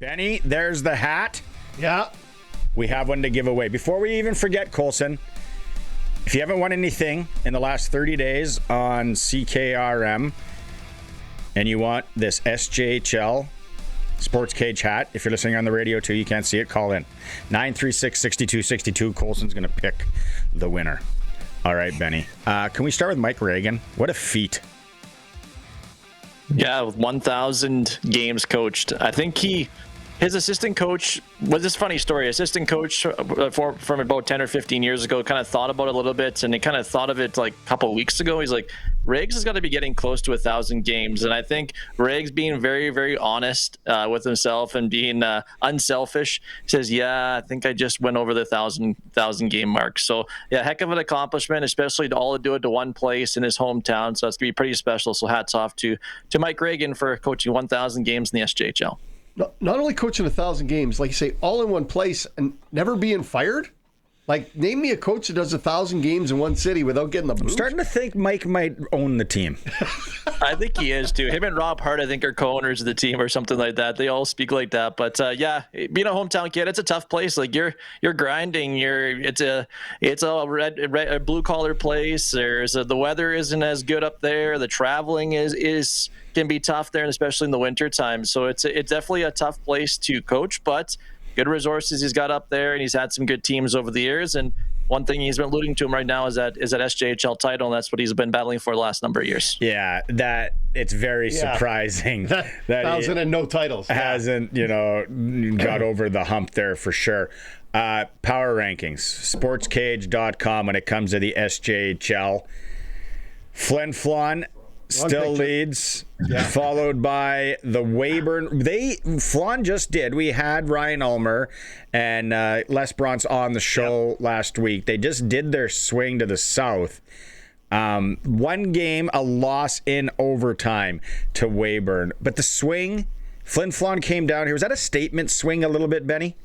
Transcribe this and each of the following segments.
Benny, there's the hat. Yeah. We have one to give away. Before we even forget, Colson, if you haven't won anything in the last 30 days on CKRM and you want this SJHL SportsCage hat, if you're listening on the radio too, you can't see it, call in. 936-6262. Colson's going to pick the winner. All right, Benny. Can we start with Mike Reagan? What a feat. Yeah, with 1,000 games coached. I think his assistant coach was this funny story. Assistant coach from about 10 or 15 years ago kind of thought about it a little bit, and he kind of thought of it like a couple of weeks ago. He's like, Riggs has got to be getting close to 1,000 games. And I think Riggs being very, very honest with himself and being unselfish says, yeah, I think I just went over the 1,000 game mark. So yeah, heck of an accomplishment, especially to all to do it to one place in his hometown. So it's going to be pretty special. So hats off to Mike Reagan for coaching 1,000 games in the SJHL. Not only coaching 1,000 games, like you say, all in one place and never being fired. Like, name me a coach that does 1,000 games in one city without getting the boot. I'm starting to think Mike might own the team. I think he is too. Him and Rob Hart, I think, are co-owners of the team or something like that. They all speak like that. But yeah, being a hometown kid, it's a tough place. Like you're grinding. It's a red blue collar place. The weather isn't as good up there. The traveling can be tough there, and especially in the winter time. So it's definitely a tough place to coach, but good resources he's got up there, and he's had some good teams over the years. And one thing he's been alluding to him right now is that SJHL title, and that's what he's been battling for the last number of years. Yeah, that it's very surprising that 1,000 and no titles hasn't got over the hump there for sure. Power rankings, sportscage.com when it comes to the SJHL. Flin Flon still leads, followed by the Weyburn. Flon just did. We had Ryan Ulmer and Les Bronze on the show last week. They just did their swing to the south. One game, a loss in overtime to Weyburn. But the swing, Flin Flon came down here. Was that a statement swing a little bit, Benny?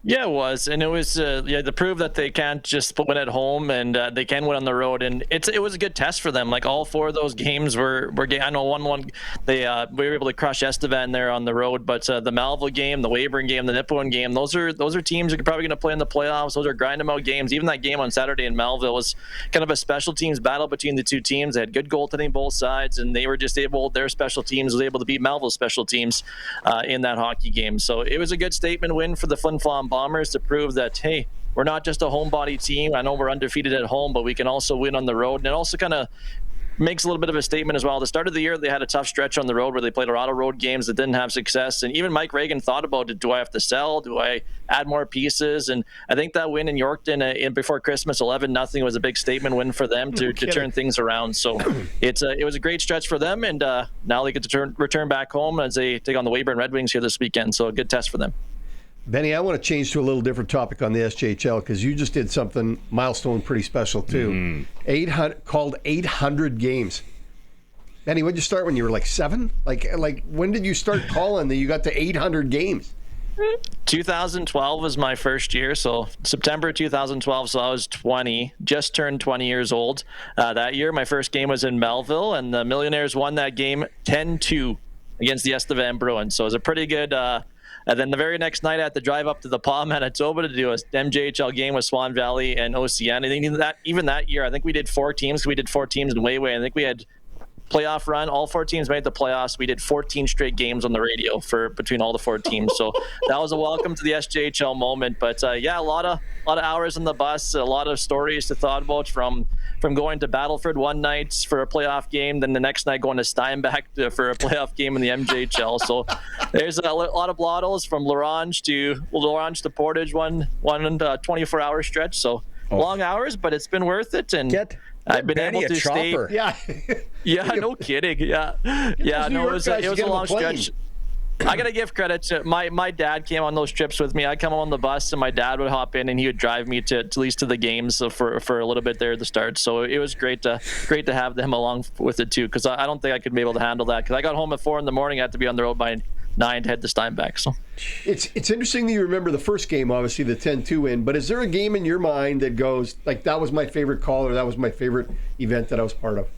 Yeah, it was, and it was to prove that they can't just win at home and they can win on the road, and it was a good test for them. Like all four of those games were I know one they we were able to crush Estevan there on the road, but the Melville game, the Weyburn game, the Nipawin game, those are teams that are probably going to play in the playoffs. Those are grind them out games. Even that game on Saturday in Melville was kind of a special teams battle between the two teams. They had good goaltending both sides, and they were just their special teams was able to beat Melville's special teams in that hockey game. So it was a good statement win for the Flin Flon Bombers to prove that, hey, we're not just a homebody team. I know we're undefeated at home, but we can also win on the road. And it also kind of makes a little bit of a statement as well. At the start of the year, they had a tough stretch on the road where they played a lot of road games that didn't have success. And even Mike Reagan thought about it. Do I have to sell? Do I add more pieces? And I think that win in Yorkton before Christmas, 11-0, was a big statement win for them to turn things around. So it was a great stretch for them. And now they get to return back home as they take on the Weyburn Red Wings here this weekend. So a good test for them. Benny, I want to change to a little different topic on the SJHL because you just did something milestone pretty special too. 800 games. Benny, when did you start? When you were like 7? Like when did you start calling that you got to 800 games? 2012 was my first year, so September 2012, so I was 20, just turned 20 years old. That year, my first game was in Melville, and the Millionaires won that game 10-2 against the Estevan Bruins, so it was a pretty good... and then the very next night, I had to drive up to the Pas Manitoba to do a MJHL game with Swan Valley and OCN. I think even that year, I think we did 4 teams. We did 4 teams in Wayway. I think we had playoff run. All 4 teams made the playoffs. We did 14 straight games on the radio between all the 4 teams. So that was a welcome to the SJHL moment. But yeah, a lot of hours on the bus, a lot of stories to thought about from going to Battleford one night for a playoff game, then the next night going to Steinbach for a playoff game in the MJHL. So there's a lot of blottles from L'Orange to Portage, one 24-hour stretch. So long hours, but it's been worth it. And I've been able to stay. Yeah, no kidding. Yeah. No, it was a long stretch. I got to give credit to my dad came on those trips with me. I'd come on the bus and my dad would hop in and he would drive me to at least to the games for a little bit there at the start. So it was great to have them along with it too, because I don't think I could be able to handle that, because I got home at 4 a.m. I had to be on the road by 9 to head to Steinbach. So it's interesting that you remember the first game, obviously the 10-2 win, but is there a game in your mind that goes like that was my favorite call or that was my favorite event that I was part of?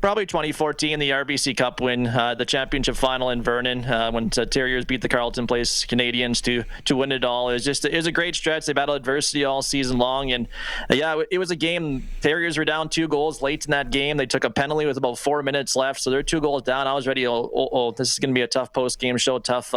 Probably 2014, the RBC Cup win, the championship final in Vernon, when Terriers beat the Carleton Place Canadians to win it all. It was a great stretch. They battled adversity all season long, and it was a game. Terriers were down 2 goals late in that game. They took a penalty with about 4 minutes left, so they're 2 goals down. I was ready. This is going to be a tough post-game show, tough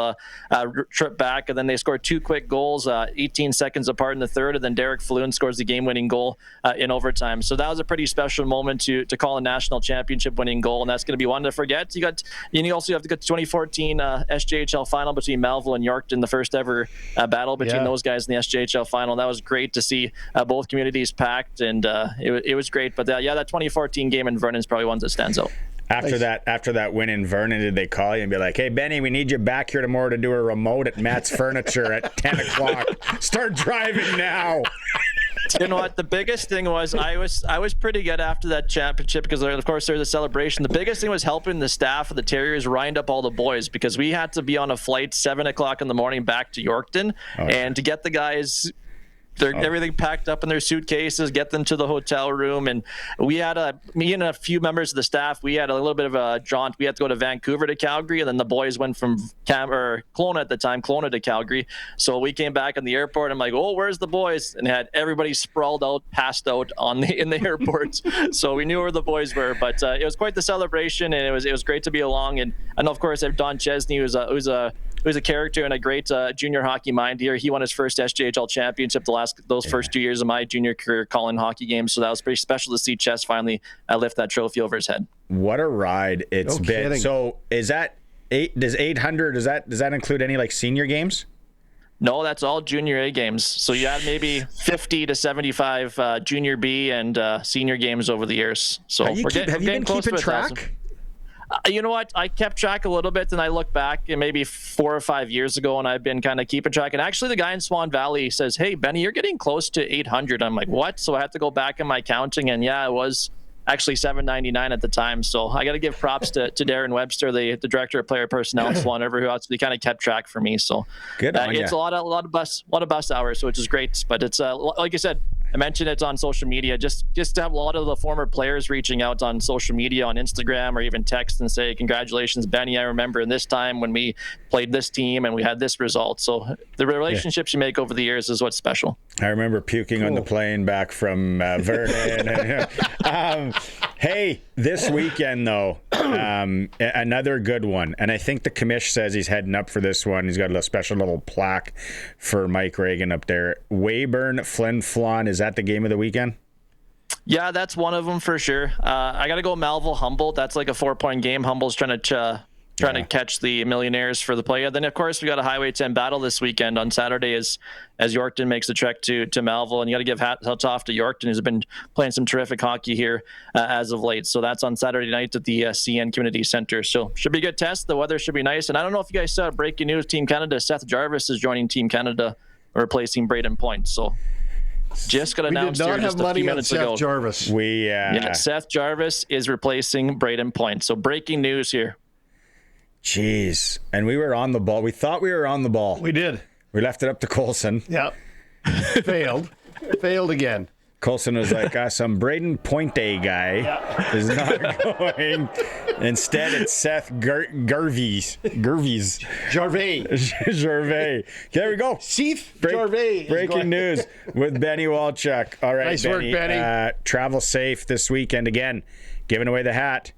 trip back, and then they scored 2 quick goals, 18 seconds apart in the third, and then Derek Falloon scores the game-winning goal in overtime. So that was a pretty special moment to call a national championship winning goal, and that's going to be one to forget. You also have to get the 2014 SJHL final between Melville and Yorkton, the first ever battle between those guys in the SJHL final. That was great to see both communities packed, and it was great. But that 2014 game in Vernon is probably one that stands out. After that win in Vernon, did they call you and be like, "Hey Benny, we need you back here tomorrow to do a remote at Matt's Furniture at 10 o'clock. Start driving now." You know what? The biggest thing was I was pretty good after that championship because, of course, there's a celebration. The biggest thing was helping the staff of the Terriers wind up all the boys because we had to be on a flight 7 o'clock in the morning back to Yorkton, and to get the guys everything packed up in their suitcases, get them to the hotel room. And we had me and a few members of the staff, we had a little bit of a jaunt. We had to go to Vancouver to Calgary, and then the boys went from Kelowna at the time, Kelowna to Calgary. So we came back in the airport. I'm like, "Oh, where's the boys?" And had everybody sprawled out, passed out in the airport. So we knew where the boys were. But it was quite the celebration, and it was great to be along. And of course, Don Chesney, who's a character and a great junior hockey mind here. He won his first SJHL championship those first 2 years of my junior career calling hockey games. So that was pretty special to see Chess finally lift that trophy over his head. What a ride it's been. Kidding. So is that 800? Does that include any like senior games? No, that's all junior A games. So you had maybe 50 to 75 junior B and senior games over the years. So have you been keeping track? You know what? I kept track a little bit, and I look back and maybe 4 or 5 years ago, and I've been kind of keeping track. And actually, the guy in Swan Valley says, "Hey, Benny, you're getting close to 800." I'm like, "What?" So I had to go back in my counting, and it was actually 799 at the time. So I got to give props to Darren Webster, the director of player personnel in Swan River, who actually kind of kept track for me. So good on it's you. a lot of bus hours, which is great. But it's like I said, I mentioned it on social media, just to have a lot of the former players reaching out on social media, on Instagram, or even text and say, "Congratulations, Benny. I remember in this time when we played this team and we had this result." So the relationships you make over the years is what's special. I remember puking on the plane back from Vernon. Hey, this weekend, though, another good one. And I think the commish says he's heading up for this one. He's got a special little plaque for Mike Reagan up there. Weyburn, Flin Flon, is that the game of the weekend? Yeah, that's one of them for sure. I got to go Melville Humboldt. That's like a 4-point game. Humble's trying to catch the Millionaires for the play. Then, of course, we got a Highway 10 battle this weekend on Saturday as Yorkton makes the trek to Melville. And you got to give hats off to Yorkton, who's been playing some terrific hockey here as of late. So that's on Saturday night at the CN Community Center. So should be a good test. The weather should be nice. And I don't know if you guys saw breaking news, Team Canada, Seth Jarvis is joining Team Canada, replacing Braden Point. So just got announced here just a few minutes ago. Jarvis. Seth Jarvis is replacing Braden Point. So breaking news here. Jeez. And we were on the ball. We thought we were on the ball. We did. We left it up to Colson. Yep. Failed again. Colson was like, some Braden Pointe guy is not going. Instead, it's Seth Gervais. Gervais. There we go. Seth Gervais. Breaking news with Benny Walchuk. All right, nice work, Benny. Travel safe this weekend. Again, giving away the hat.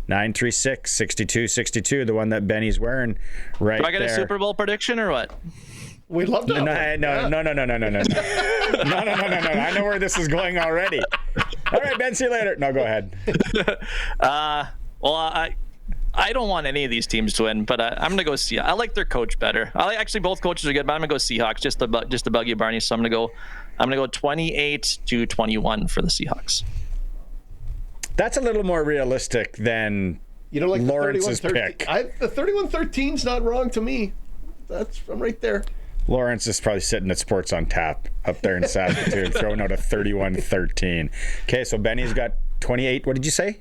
936-6262, the one that Benny's wearing right there. Do I get a Super Bowl prediction or what? We'd love to. No. I know where this is going already. All right, Ben, see you later. No, go ahead. Well, I don't want any of these teams to win, but I'm going to go Seahawks. I like their coach better. Actually, both coaches are good, but I'm going to go Seahawks just to bug you, Barney. So I'm going to go 28-21 for the Seahawks. That's a little more realistic than Lawrence's pick. The 31-13's not wrong to me. I'm right there. Lawrence is probably sitting at Sports on Tap up there in Saskatoon, throwing out a 31-13. Okay, so Benny's got 28. What did you say?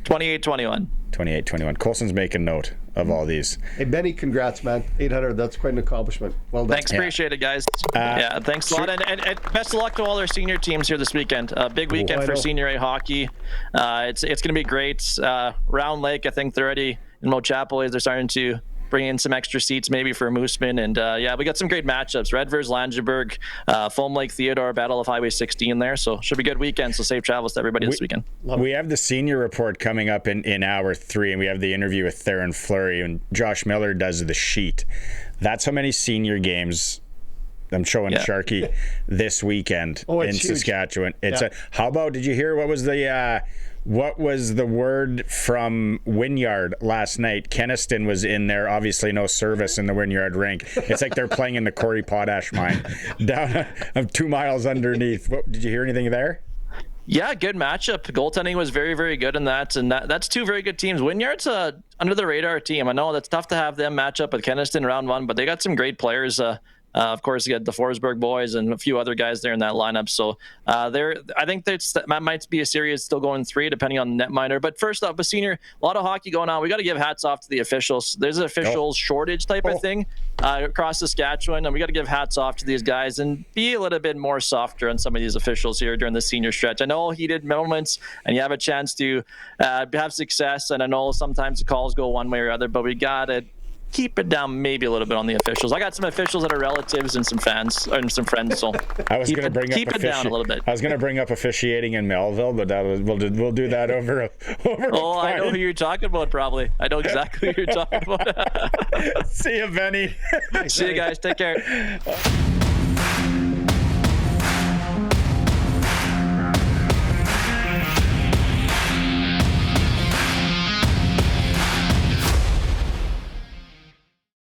28-21. 28-21. Colson's making note of all these. Hey, Benny, congrats, man. 800, that's quite an accomplishment. Well done. Thanks, appreciate it, guys. Thanks a lot. And best of luck to all our senior teams here this weekend. Big weekend for Senior A hockey. It's going to be great. Round Lake, I think they're already in Mo Chapel. They're starting to bring in some extra seats maybe for Mooseman. And we got some great matchups. Redvers, Langeberg, Foam Lake, Theodore, Battle of Highway 16 there. So should be a good weekend. So safe travels to everybody this weekend. We have the senior report coming up in hour 3, and we have the interview with Theron Fleury, and Josh Miller does the sheet. That's how many senior games I'm showing Sharky this weekend in Saskatchewan. How about, did you hear what was the word from Wynyard last night? Kenniston was in there. Obviously no service in the Wynyard rink. It's like they're playing in the Corey Potash mine down 2 miles underneath. Did you hear anything there? Yeah, good matchup. Goaltending was very, very good in that, and that's 2 very good teams. Wynyard's under the radar team. I know that's tough to have them match up with Kenniston round 1, but they got some great players. Of course, you got the Forsberg boys and a few other guys there in that lineup. So I think that might be a series still going 3, depending on the netminder. But first up, a senior, a lot of hockey going on. We got to give hats off to the officials. There's an officials shortage type of thing across Saskatchewan, and we got to give hats off to these guys and be a little bit more softer on some of these officials here during the senior stretch. I know heated moments, and you have a chance to have success, and I know sometimes the calls go one way or other, but we got to keep it down maybe a little bit on the officials. I got some officials that are relatives and some fans and some friends, so keep it down a little bit. I was going to bring up officiating in Melville, but we'll do that over. I know who you're talking about. Probably, I know exactly who you're talking about. See you, Benny. See you guys. Take care.